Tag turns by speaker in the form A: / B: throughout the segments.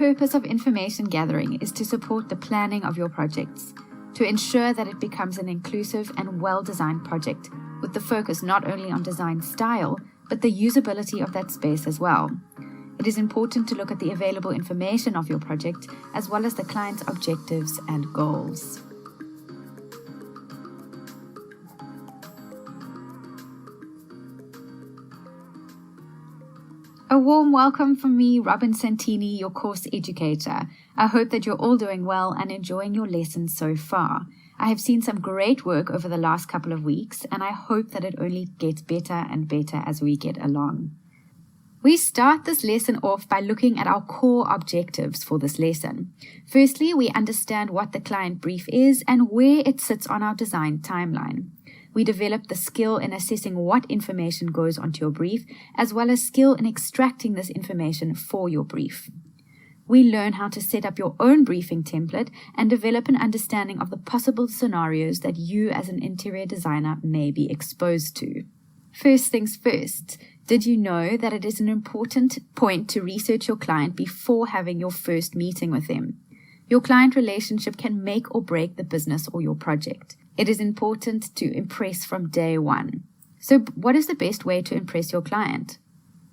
A: The purpose of information gathering is to support the planning of your projects, to ensure that it becomes an inclusive and well-designed project, with the focus not only on design style, but the usability of that space as well. It is important to look at the available information of your project, as well as the client's objectives and goals. A warm welcome from me, Robin Santini, your course educator. I hope that you're all doing well and enjoying your lessons so far. I have seen some great work over the last couple of weeks, and I hope that it only gets better and better as we get along. We start this lesson off by looking at our core objectives for this lesson. Firstly, we understand what the client brief is and where it sits on our design timeline. We develop the skill in assessing what information goes onto your brief, as well as skill in extracting this information for your brief. We learn how to set up your own briefing template and develop an understanding of the possible scenarios that you as an interior designer may be exposed to. First things first, did you know that it is an important point to research your client before having your first meeting with them? Your client relationship can make or break the business or your project. It is important to impress from day one. So what is the best way to impress your client?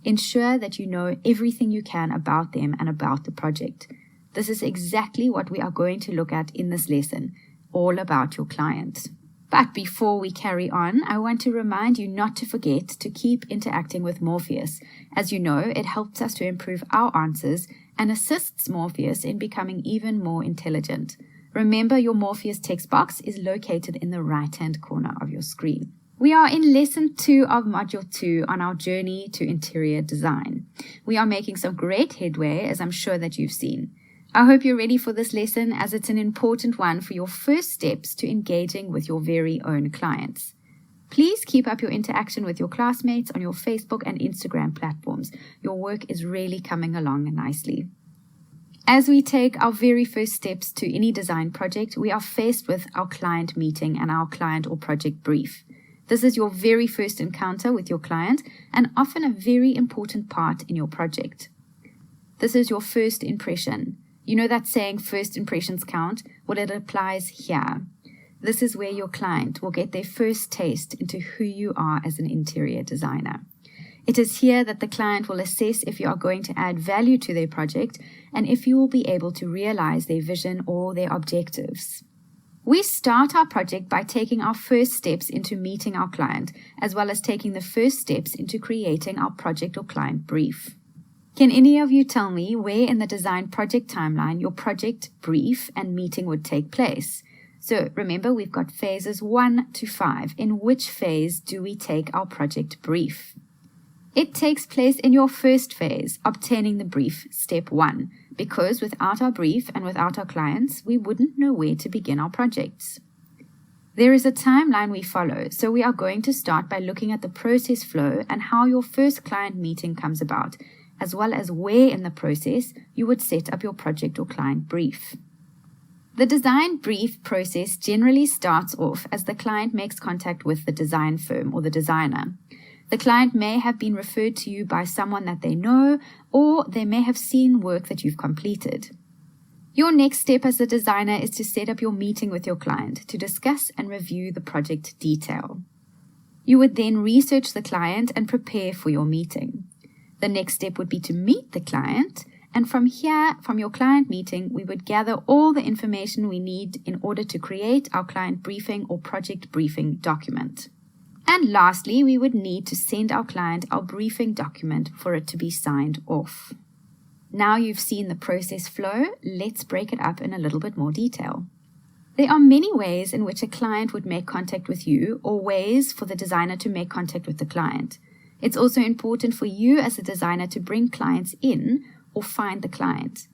A: Ensure that you know everything you can about them and about the project. This is exactly what we are going to look at in this lesson, all about your client. But before we carry on, I want to remind you not to forget to keep interacting with Morpheus. As you know, it helps us to improve our answers and assists Morpheus in becoming even more intelligent. Remember, your Morpheus text box is located in the right-hand corner of your screen. We are in Lesson 2 of Module 2 on our journey to interior design. We are making some great headway, as I'm sure that you've seen. I hope you're ready for this lesson, as it's an important one for your first steps to engaging with your very own clients. Please keep up your interaction with your classmates on your Facebook and Instagram platforms. Your work is really coming along nicely. As we take our very first steps to any design project, we are faced with our client meeting and our client or project brief. This is your very first encounter with your client and often a very important part in your project. This is your first impression. You know that saying, first impressions count? Well, it applies here. This is where your client will get their first taste into who you are as an interior designer. It is here that the client will assess if you are going to add value to their project and if you will be able to realize their vision or their objectives. We start our project by taking our first steps into meeting our client, as well as taking the first steps into creating our project or client brief. Can any of you tell me where in the design project timeline your project brief and meeting would take place? So remember, we've got phases 1 to 5. In which phase do we take our project brief? It takes place in your first phase, obtaining the brief, step 1, because without our brief and without our clients, we wouldn't know where to begin our projects. There is a timeline we follow, so we are going to start by looking at the process flow and how your first client meeting comes about, as well as where in the process you would set up your project or client brief. The design brief process generally starts off as the client makes contact with the design firm or the designer. The client may have been referred to you by someone that they know, or they may have seen work that you've completed. Your next step as a designer is to set up your meeting with your client to discuss and review the project detail. You would then research the client and prepare for your meeting. The next step would be to meet the client, and from here, from your client meeting, we would gather all the information we need in order to create our client briefing or project briefing document. And lastly, we would need to send our client our briefing document for it to be signed off. Now you've seen the process flow, let's break it up in a little bit more detail. There are many ways in which a client would make contact with you, or ways for the designer to make contact with the client. It's also important for you as a designer to bring clients in or find the client.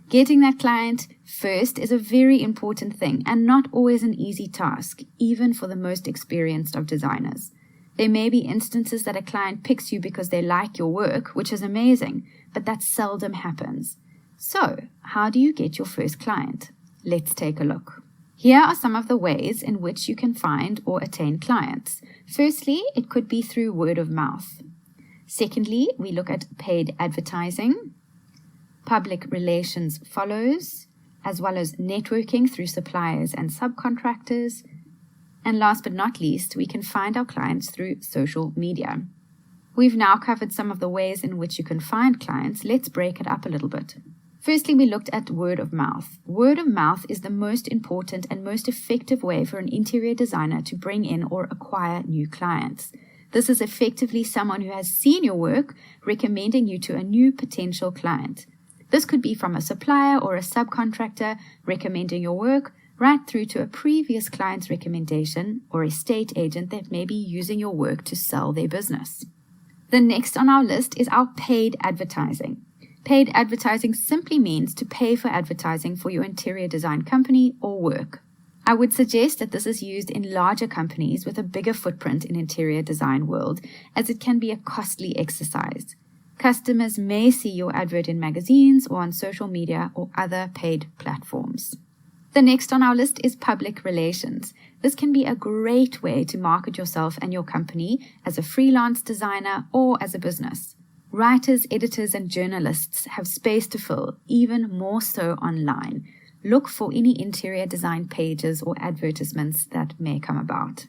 A: Getting that client first is a very important thing and not always an easy task, even for the most experienced of designers. There may be instances that a client picks you because they like your work, which is amazing, but that seldom happens. So, how do you get your first client? Let's take a look. Here are some of the ways in which you can find or attain clients. Firstly, it could be through word of mouth. Secondly, we look at paid advertising. public relations follows, as well as networking through suppliers and subcontractors. And last but not least, we can find our clients through social media. We've now covered some of the ways in which you can find clients. Let's break it up a little bit. Firstly, we looked at word of mouth. Word of mouth is the most important and most effective way for an interior designer to bring in or acquire new clients. This is effectively someone who has seen your work recommending you to a new potential client. This could be from a supplier or a subcontractor recommending your work, right through to a previous client's recommendation or estate agent that may be using your work to sell their business. The next on our list is our paid advertising. Paid advertising simply means to pay for advertising for your interior design company or work. I would suggest that this is used in larger companies with a bigger footprint in interior design world, as it can be a costly exercise. Customers may see your advert in magazines or on social media or other paid platforms. The next on our list is public relations. This can be a great way to market yourself and your company as a freelance designer or as a business. Writers, editors, and journalists have space to fill, even more so online. Look for any interior design pages or advertisements that may come about.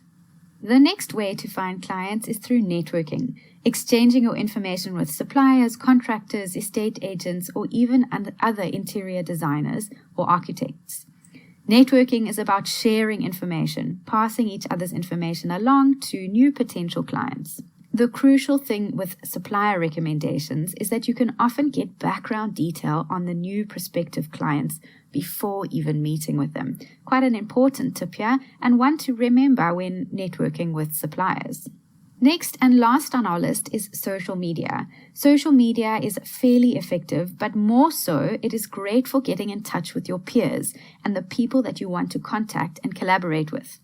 A: The next way to find clients is through networking, exchanging your information with suppliers, contractors, estate agents, or even other interior designers or architects. Networking is about sharing information, passing each other's information along to new potential clients. The crucial thing with supplier recommendations is that you can often get background detail on the new prospective clients before even meeting with them. Quite an important tip here, and one to remember when networking with suppliers. Next and last on our list is social media. Social media is fairly effective, but more so, it is great for getting in touch with your peers and the people that you want to contact and collaborate with.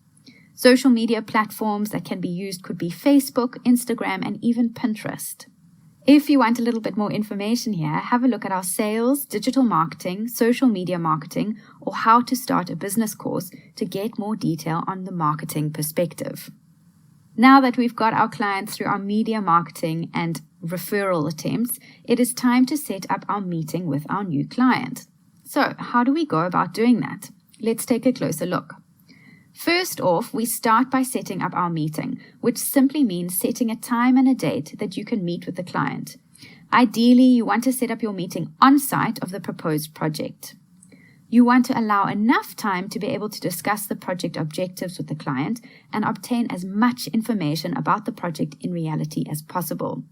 A: Social media platforms that can be used could be Facebook, Instagram, and even Pinterest. If you want a little bit more information here, have a look at our sales, digital marketing, social media marketing, or how to start a business course to get more detail on the marketing perspective. Now that we've got our clients through our media marketing and referral attempts, it is time to set up our meeting with our new client. So, how do we go about doing that? Let's take a closer look. First off, we start by setting up our meeting, which simply means setting a time and a date that you can meet with the client. Ideally, you want to set up your meeting on-site of the proposed project. You want to allow enough time to be able to discuss the project objectives with the client and obtain as much information about the project in reality as possible.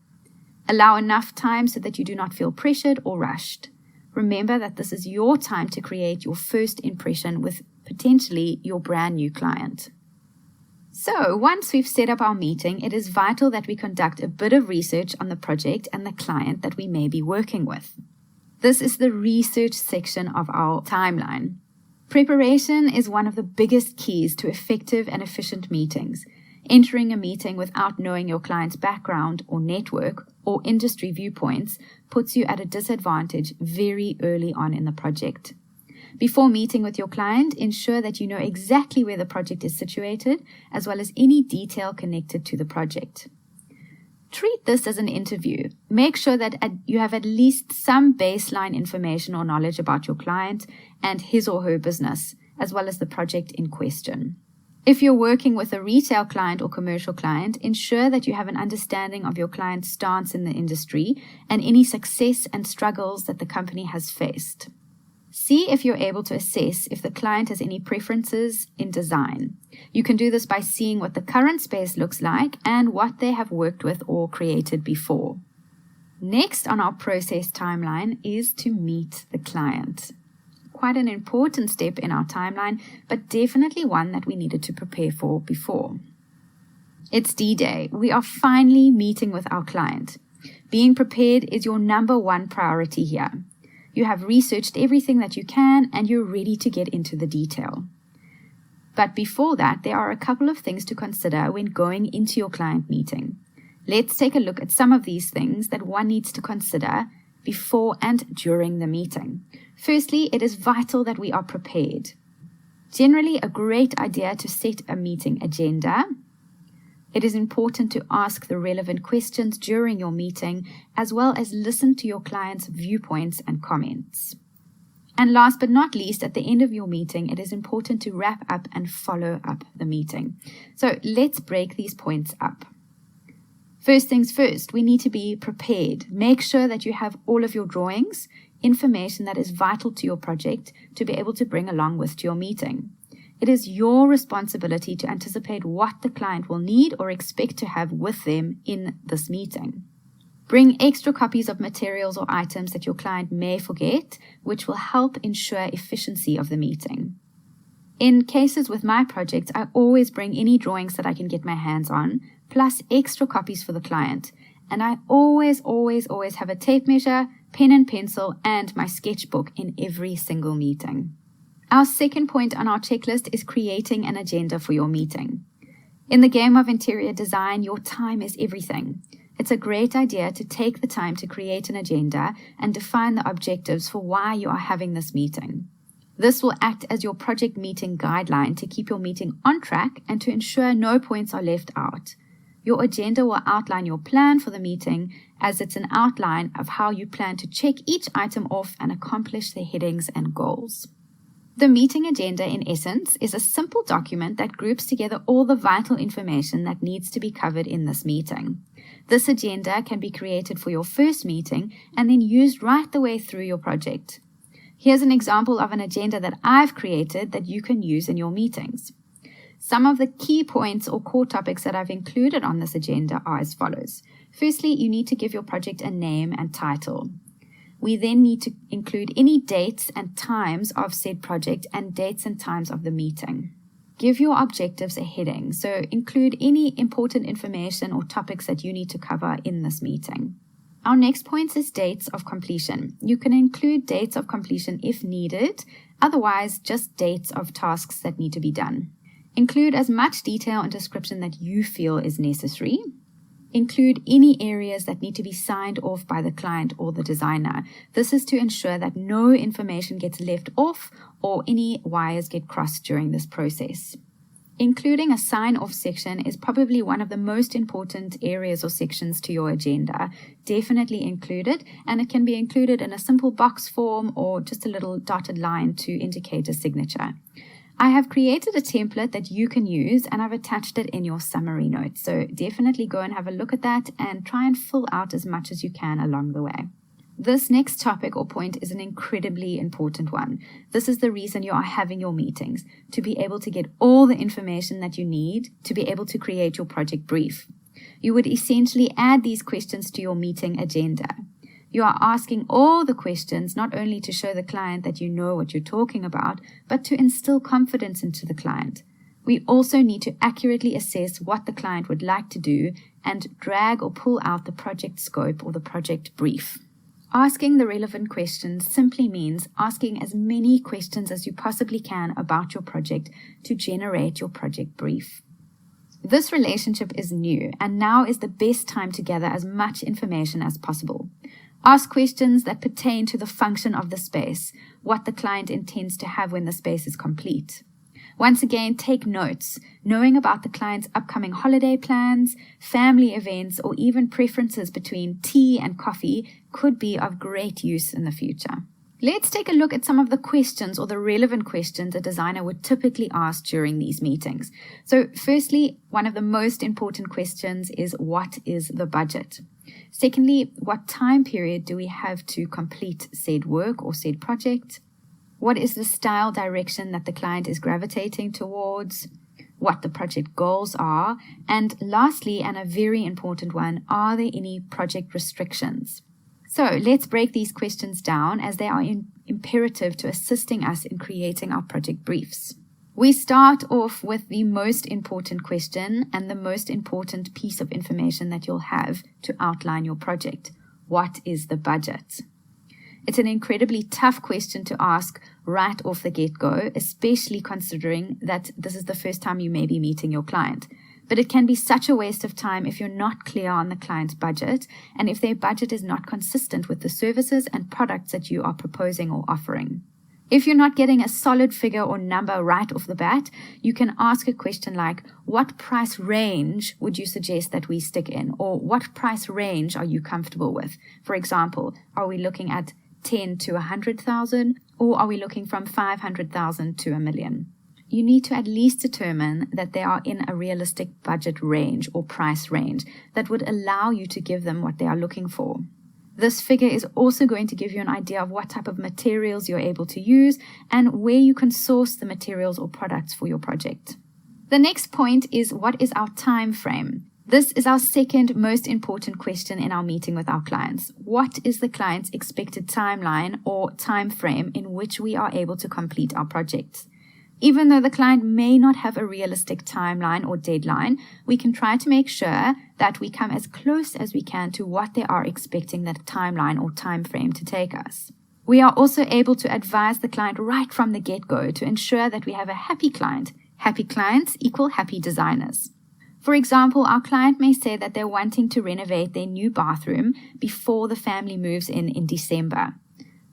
A: Allow enough time so that you do not feel pressured or rushed. Remember that this is your time to create your first impression with potentially your brand new client. So, once we've set up our meeting, it is vital that we conduct a bit of research on the project and the client that we may be working with. This is the research section of our timeline. Preparation is one of the biggest keys to effective and efficient meetings. Entering a meeting without knowing your client's background or network or industry viewpoints puts you at a disadvantage very early on in the project. Before meeting with your client, ensure that you know exactly where the project is situated, as well as any detail connected to the project. Treat this as an interview. Make sure that you have at least some baseline information or knowledge about your client and his or her business, as well as the project in question. If you're working with a retail client or commercial client, ensure that you have an understanding of your client's stance in the industry and any success and struggles that the company has faced. See if you're able to assess if the client has any preferences in design. You can do this by seeing what the current space looks like and what they have worked with or created before. Next on our process timeline is to meet the client. Quite an important step in our timeline, but definitely one that we needed to prepare for before. It's D-Day. We are finally meeting with our client. Being prepared is your number one priority here. You have researched everything that you can and you're ready to get into the detail. But before that, there are a couple of things to consider when going into your client meeting. Let's take a look at some of these things that one needs to consider before and during the meeting. Firstly, it is vital that we are prepared. Generally, a great idea to set a meeting agenda, It is important to ask the relevant questions during your meeting, as well as listen to your client's viewpoints and comments. And last but not least, at the end of your meeting, it is important to wrap up and follow up the meeting. So let's break these points up. First things first, we need to be prepared. Make sure that you have all of your drawings, information that is vital to your project to be able to bring along with your meeting. It is your responsibility to anticipate what the client will need or expect to have with them in this meeting. Bring extra copies of materials or items that your client may forget, which will help ensure efficiency of the meeting. In cases with my projects, I always bring any drawings that I can get my hands on, plus extra copies for the client. And I always have a tape measure, pen and pencil, and my sketchbook in every single meeting. Our second point on our checklist is creating an agenda for your meeting. In the game of interior design, your time is everything. It's a great idea to take the time to create an agenda and define the objectives for why you are having this meeting. This will act as your project meeting guideline to keep your meeting on track and to ensure no points are left out. Your agenda will outline your plan for the meeting, as it's an outline of how you plan to check each item off and accomplish the headings and goals. The meeting agenda, in essence, is a simple document that groups together all the vital information that needs to be covered in this meeting. This agenda can be created for your first meeting and then used right the way through your project. Here's an example of an agenda that I've created that you can use in your meetings. Some of the key points or core topics that I've included on this agenda are as follows. Firstly, you need to give your project a name and title. We then need to include any dates and times of said project and dates and times of the meeting. Give your objectives a heading, so include any important information or topics that you need to cover in this meeting. Our next point is dates of completion. You can include dates of completion if needed, otherwise just dates of tasks that need to be done. Include as much detail and description that you feel is necessary. Include any areas that need to be signed off by the client or the designer. This is to ensure that no information gets left off or any wires get crossed during this process. Including a sign-off section is probably one of the most important areas or sections to your agenda. Definitely include it, and it can be included in a simple box form or just a little dotted line to indicate a signature. I have created a template that you can use and I've attached it in your summary notes. So definitely go and have a look at that and try and fill out as much as you can along the way. This next topic or point is an incredibly important one. This is the reason you are having your meetings, to be able to get all the information that you need to be able to create your project brief. You would essentially add these questions to your meeting agenda. You are asking all the questions not only to show the client that you know what you're talking about, but to instill confidence into the client. We also need to accurately assess what the client would like to do and drag or pull out the project scope or the project brief. Asking the relevant questions simply means asking as many questions as you possibly can about your project to generate your project brief. This relationship is new, and now is the best time to gather as much information as possible. Ask questions that pertain to the function of the space, what the client intends to have when the space is complete. Once again, take notes. Knowing about the client's upcoming holiday plans, family events, or even preferences between tea and coffee could be of great use in the future. Let's take a look at some of the questions or the relevant questions a designer would typically ask during these meetings. So firstly, one of the most important questions is, what is the budget? Secondly, what time period do we have to complete said work or said project? What is the style direction that the client is gravitating towards? What the project goals are? And lastly, and a very important one, are there any project restrictions? So let's break these questions down, as they are imperative to assisting us in creating our project briefs. We start off with the most important question and the most important piece of information that you'll have to outline your project. What is the budget? It's an incredibly tough question to ask right off the get-go, especially considering that this is the first time you may be meeting your client. But it can be such a waste of time if you're not clear on the client's budget and if their budget is not consistent with the services and products that you are proposing or offering. If you're not getting a solid figure or number right off the bat, you can ask a question like, what price range would you suggest that we stick in? Or what price range are you comfortable with? For example, are we looking at 10 to 100,000, or are we looking from 500,000 to $1 million? You need to at least determine that they are in a realistic budget range or price range that would allow you to give them what they are looking for. This figure is also going to give you an idea of what type of materials you're able to use and where you can source the materials or products for your project. The next point is, what is our time frame? This is our second most important question in our meeting with our clients. What is the client's expected timeline or time frame in which we are able to complete our projects? Even though the client may not have a realistic timeline or deadline, we can try to make sure that we come as close as we can to what they are expecting that timeline or time frame to take us. We are also able to advise the client right from the get-go to ensure that we have a happy client. Happy clients equal happy designers. For example, our client may say that they're wanting to renovate their new bathroom before the family moves in December.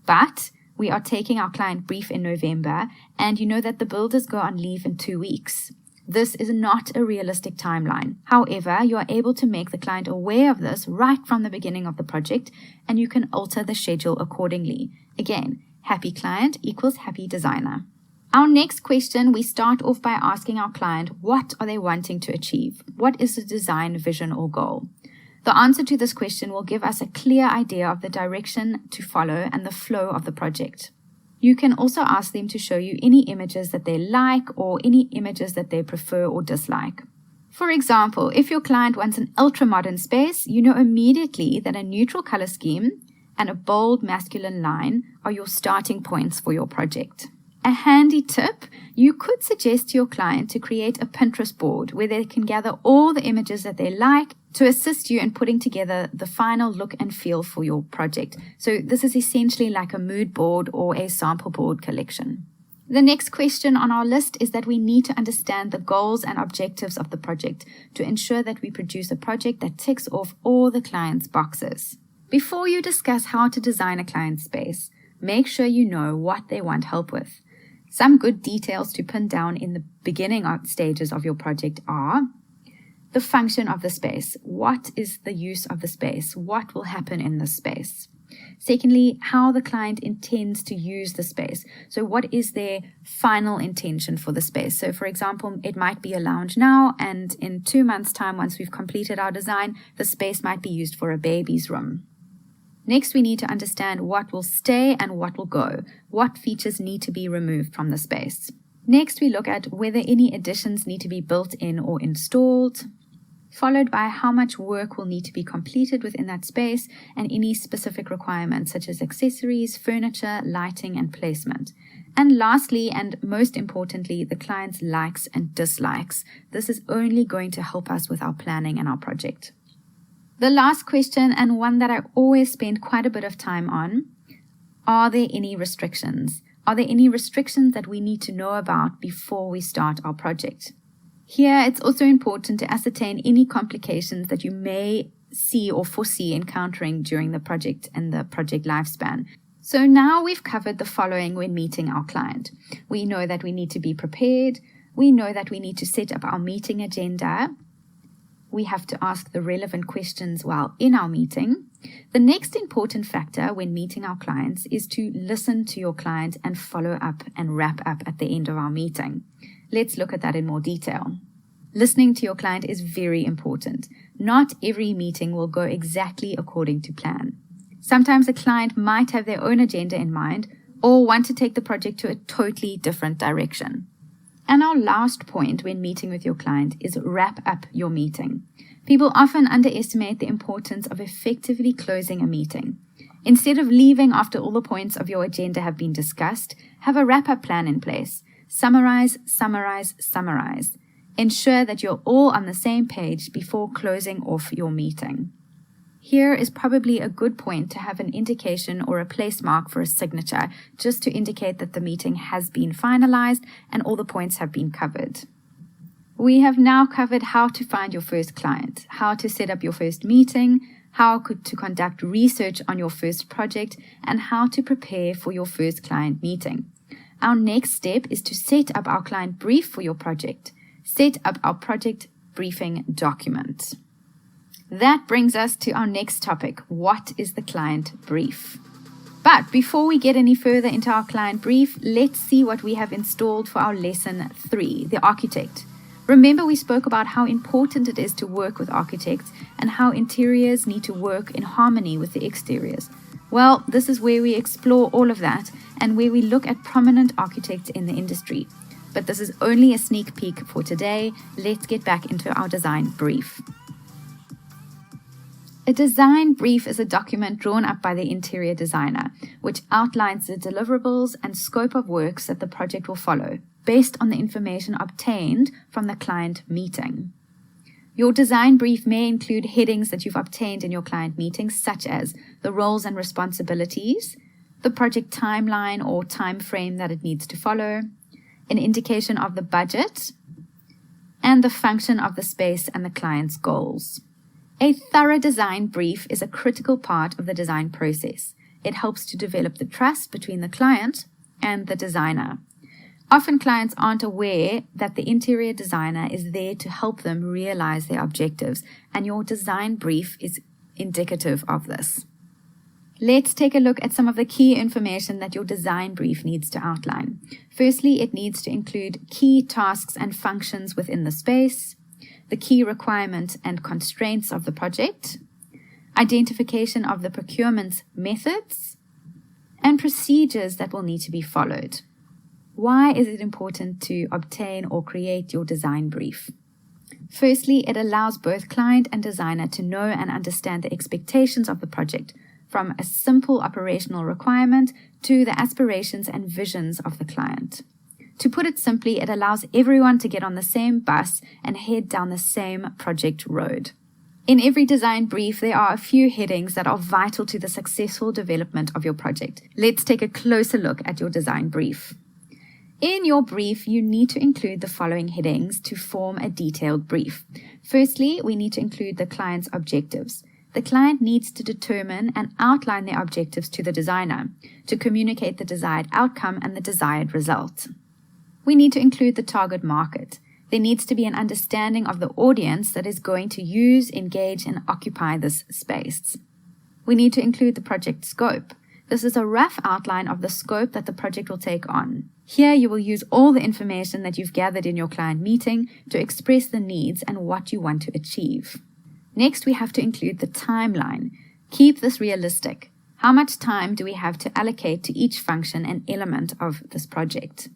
A: But we are taking our client brief in November, and you know that the builders go on leave in 2 weeks. This is not a realistic timeline. However, you are able to make the client aware of this right from the beginning of the project, and you can alter the schedule accordingly. Again, happy client equals happy designer. Our next question, we start off by asking our client, what are they wanting to achieve? What is the design vision or goal? The answer to this question will give us a clear idea of the direction to follow and the flow of the project. You can also ask them to show you any images that they like or any images that they prefer or dislike. For example, if your client wants an ultra-modern space, you know immediately that a neutral color scheme and a bold masculine line are your starting points for your project. A handy tip, you could suggest to your client to create a Pinterest board where they can gather all the images that they like to assist you in putting together the final look and feel for your project. So this is essentially like a mood board or a sample board collection. The next question on our list is that we need to understand the goals and objectives of the project to ensure that we produce a project that ticks off all the client's boxes. Before you discuss how to design a client's space, make sure you know what they want help with. Some good details to pin down in the beginning stages of your project are the function of the space. What is the use of the space? What will happen in the space? Secondly, how the client intends to use the space. So what is their final intention for the space? So for example, it might be a lounge now, and in 2 months' time, once we've completed our design, the space might be used for a baby's room. Next, we need to understand what will stay and what will go. What features need to be removed from the space. Next, we look at whether any additions need to be built in or installed, followed by how much work will need to be completed within that space and any specific requirements such as accessories, furniture, lighting, and placement. And lastly, and most importantly, the client's likes and dislikes. This is only going to help us with our planning and our project. The last question, and one that I always spend quite a bit of time on, are there any restrictions? Are there any restrictions that we need to know about before we start our project? Here, it's also important to ascertain any complications that you may see or foresee encountering during the project and the project lifespan. So now we've covered the following when meeting our client. We know that we need to be prepared. We know that we need to set up our meeting agenda. We have to ask the relevant questions while in our meeting. The next important factor when meeting our clients is to listen to your client and follow up and wrap up at the end of our meeting. Let's look at that in more detail. Listening to your client is very important. Not every meeting will go exactly according to plan. Sometimes a client might have their own agenda in mind or want to take the project to a totally different direction. And our last point when meeting with your client is wrap up your meeting. People often underestimate the importance of effectively closing a meeting. Instead of leaving after all the points of your agenda have been discussed, have a wrap-up plan in place. Summarize, summarize, summarize. Ensure that you're all on the same page before closing off your meeting. Here is probably a good point to have an indication or a place mark for a signature, just to indicate that the meeting has been finalized and all the points have been covered. We have now covered how to find your first client, how to set up your first meeting, how to conduct research on your first project, and how to prepare for your first client meeting. our next step is to set up our client brief for your project. Set up our project briefing document. That brings us to our next topic. What is the client brief? But before we get any further into our client brief, let's see what we have installed for our lesson 3, the architect. Remember, we spoke about how important it is to work with architects and how interiors need to work in harmony with the exteriors. Well, this is where we explore all of that and where we look at prominent architects in the industry. But this is only a sneak peek for today. Let's get back into our design brief. A design brief is a document drawn up by the interior designer, which outlines the deliverables and scope of works that the project will follow, based on the information obtained from the client meeting. Your design brief may include headings that you've obtained in your client meetings, such as the roles and responsibilities, the project timeline or time frame that it needs to follow, an indication of the budget, and the function of the space and the client's goals. A thorough design brief is a critical part of the design process. It helps to develop the trust between the client and the designer. Often clients aren't aware that the interior designer is there to help them realize their objectives, and your design brief is indicative of this. Let's take a look at some of the key information that your design brief needs to outline. Firstly, it needs to include key tasks and functions within the space, the key requirement and constraints of the project, identification of the procurement methods, and procedures that will need to be followed. Why is it important to obtain or create your design brief? Firstly, it allows both client and designer to know and understand the expectations of the project, from a simple operational requirement to the aspirations and visions of the client. To put it simply, it allows everyone to get on the same bus and head down the same project road. In every design brief, there are a few headings that are vital to the successful development of your project. Let's take a closer look at your design brief. In your brief, you need to include the following headings to form a detailed brief. Firstly, we need to include the client's objectives. The client needs to determine and outline their objectives to the designer to communicate the desired outcome and the desired result. We need to include the target market. There needs to be an understanding of the audience that is going to use, engage, and occupy this space. We need to include the project scope. This is a rough outline of the scope that the project will take on. Here you will use all the information that you've gathered in your client meeting to express the needs and what you want to achieve. Next, we have to include the timeline. Keep this realistic. How much time do we have to allocate to each function and element of this project?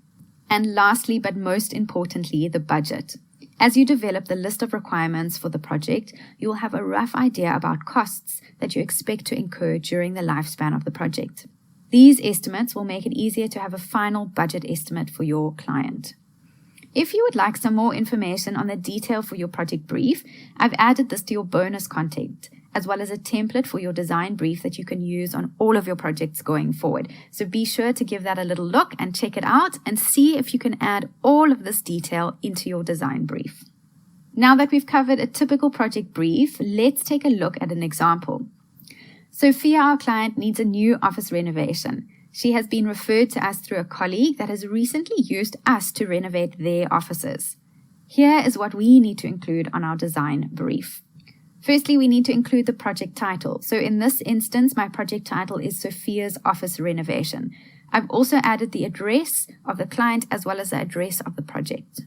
A: And lastly, but most importantly, the budget. As you develop the list of requirements for the project, you will have a rough idea about costs that you expect to incur during the lifespan of the project. These estimates will make it easier to have a final budget estimate for your client. If you would like some more information on the detail for your project brief, I've added this to your bonus content, as well as a template for your design brief that you can use on all of your projects going forward. So be sure to give that a little look and check it out and see if you can add all of this detail into your design brief. Now that we've covered a typical project brief, let's take a look at an example. Sophia, our client, needs a new office renovation. She has been referred to us through a colleague that has recently used us to renovate their offices. Here is what we need to include on our design brief. Firstly, we need to include the project title. So in this instance, my project title is Sophia's Office Renovation. I've also added the address of the client as well as the address of the project.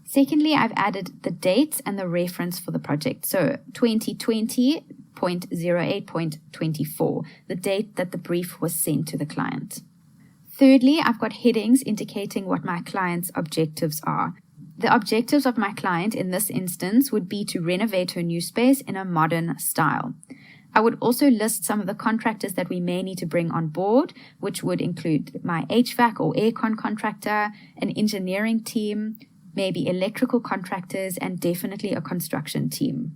A: Secondly, I've added the dates and the reference for the project. So 2020.08.24, the date that the brief was sent to the client. Thirdly, I've got headings indicating what my client's objectives are. The objectives of my client in this instance would be to renovate her new space in a modern style. I would also list some of the contractors that we may need to bring on board, which would include my HVAC or aircon contractor, an engineering team, maybe electrical contractors, and definitely a construction team.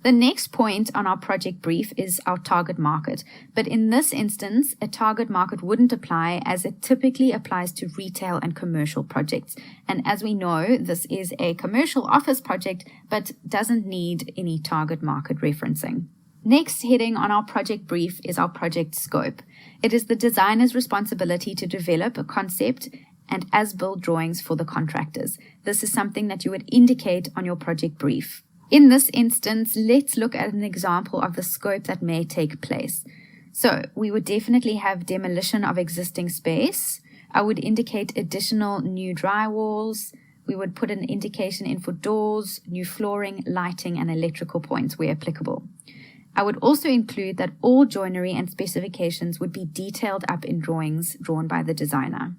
A: The next point on our project brief is our target market, but in this instance, a target market wouldn't apply as it typically applies to retail and commercial projects. And as we know, this is a commercial office project, but doesn't need any target market referencing. Next heading on our project brief is our project scope. It is the designer's responsibility to develop a concept and as-built drawings for the contractors. This is something that you would indicate on your project brief. In this instance, let's look at an example of the scope that may take place. So we would definitely have demolition of existing space. I would indicate additional new drywalls. We would put an indication in for doors, new flooring, lighting, and electrical points where applicable. I would also include that all joinery and specifications would be detailed up in drawings drawn by the designer.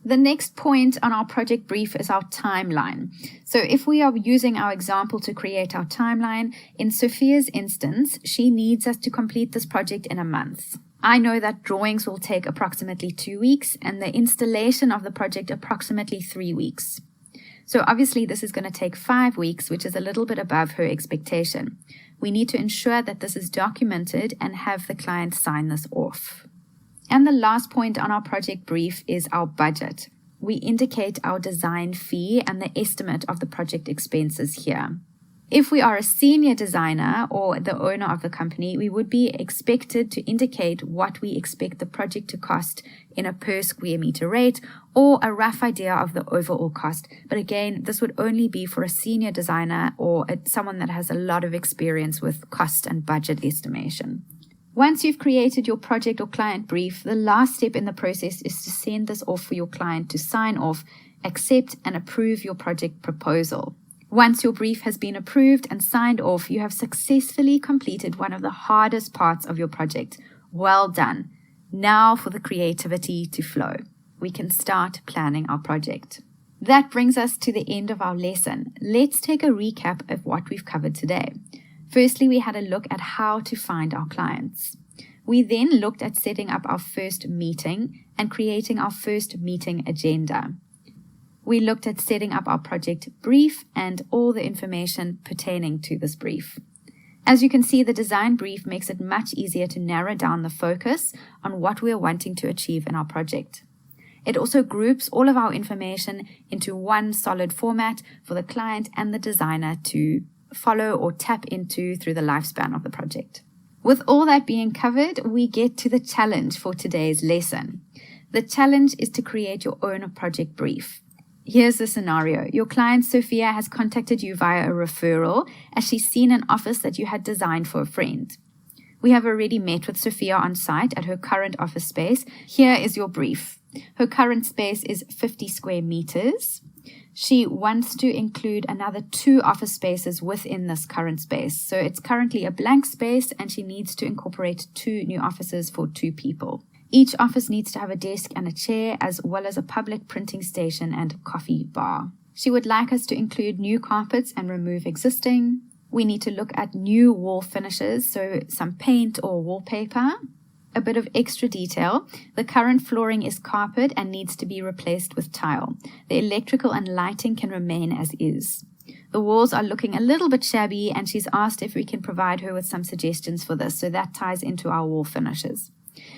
A: The next point on our project brief is our timeline. So if we are using our example to create our timeline, in Sophia's instance, she needs us to complete this project in a month. I know that drawings will take approximately 2 weeks and the installation of the project approximately 3 weeks. So obviously this is going to take 5 weeks, which is a little bit above her expectation. We need to ensure that this is documented and have the client sign this off. And the last point on our project brief is our budget. We indicate our design fee and the estimate of the project expenses here. If we are a senior designer or the owner of the company, we would be expected to indicate what we expect the project to cost in a per square meter rate or a rough idea of the overall cost. But again, this would only be for a senior designer or someone that has a lot of experience with cost and budget estimation. Once you've created your project or client brief, the last step in the process is to send this off for your client to sign off, accept, and approve your project proposal. Once your brief has been approved and signed off, you have successfully completed one of the hardest parts of your project. Well done. Now for the creativity to flow. We can start planning our project. That brings us to the end of our lesson. Let's take a recap of what we've covered today. Firstly, we had a look at how to find our clients. We then looked at setting up our first meeting and creating our first meeting agenda. We looked at setting up our project brief and all the information pertaining to this brief. As you can see, the design brief makes it much easier to narrow down the focus on what we are wanting to achieve in our project. It also groups all of our information into one solid format for the client and the designer to follow or tap into through the lifespan of the project. With all that being covered, we get to the challenge for today's lesson. The challenge is to create your own project brief. Here's the scenario. Your client Sophia has contacted you via a referral as she's seen an office that you had designed for a friend. We have already met with Sophia on site at her current office space. Here is your brief. Her current space is 50 square meters. She wants to include another 2 office spaces within this current space. So it's currently a blank space and she needs to incorporate 2 new offices for 2 people. Each office needs to have a desk and a chair, as well as a public printing station and coffee bar. She would like us to include new carpets and remove existing. We need to look at new wall finishes, so some paint or wallpaper. A bit of extra detail. The current flooring is carpet and needs to be replaced with tile. The electrical and lighting can remain as is. The walls are looking a little bit shabby, and she's asked if we can provide her with some suggestions for this, so that ties into our wall finishes.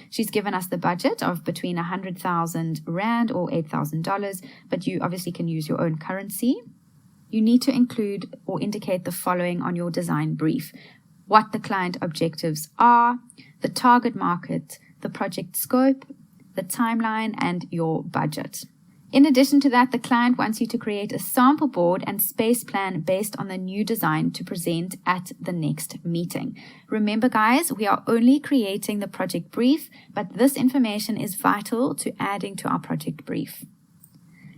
A: She's given us the budget of between 100,000 Rand or $8,000, but you obviously can use your own currency. You need to include or indicate the following on your design brief: what the client objectives are, the target market, the project scope, the timeline, and your budget. In addition to that, the client wants you to create a sample board and space plan based on the new design to present at the next meeting. Remember, guys, we are only creating the project brief, but this information is vital to adding to our project brief.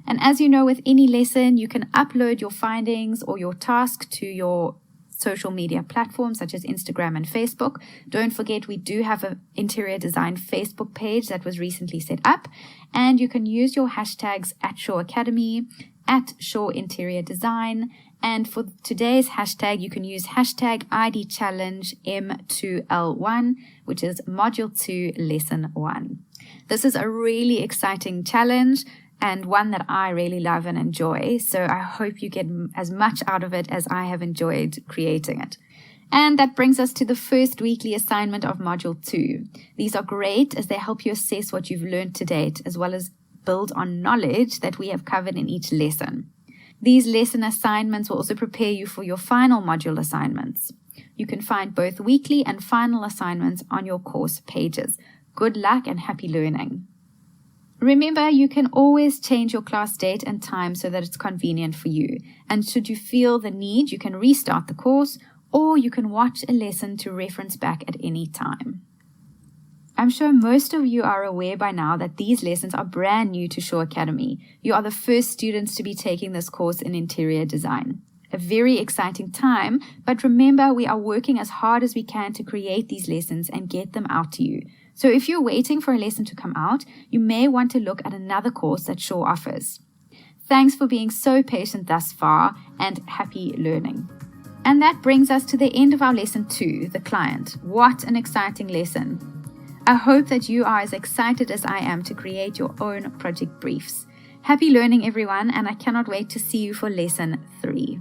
A: And as you know, with any lesson, you can upload your findings or your task to your social media platforms such as Instagram and Facebook. Don't forget, we do have an interior design Facebook page that was recently set up, and you can use your hashtags at Shaw Academy, at Shaw Interior Design, and for today's hashtag, you can use hashtag ID Challenge M2L1, which is Module 2, Lesson 1. This is a really exciting challenge and one that I really love and enjoy. So I hope you get as much out of it as I have enjoyed creating it. And that brings us to the first weekly assignment of Module 2. These are great as they help you assess what you've learned to date, as well as build on knowledge that we have covered in each lesson. These lesson assignments will also prepare you for your final module assignments. You can find both weekly and final assignments on your course pages. Good luck and happy learning. Remember, you can always change your class date and time so that it's convenient for you. And should you feel the need, you can restart the course, or you can watch a lesson to reference back at any time. I'm sure most of you are aware by now that these lessons are brand new to Shaw Academy. You are the first students to be taking this course in interior design. A very exciting time, but remember, we are working as hard as we can to create these lessons and get them out to you. So if you're waiting for a lesson to come out, you may want to look at another course that Shaw offers. Thanks for being so patient thus far, and happy learning. And that brings us to the end of our lesson 2, the client. What an exciting lesson. I hope that you are as excited as I am to create your own project briefs. Happy learning, everyone, and I cannot wait to see you for lesson 3.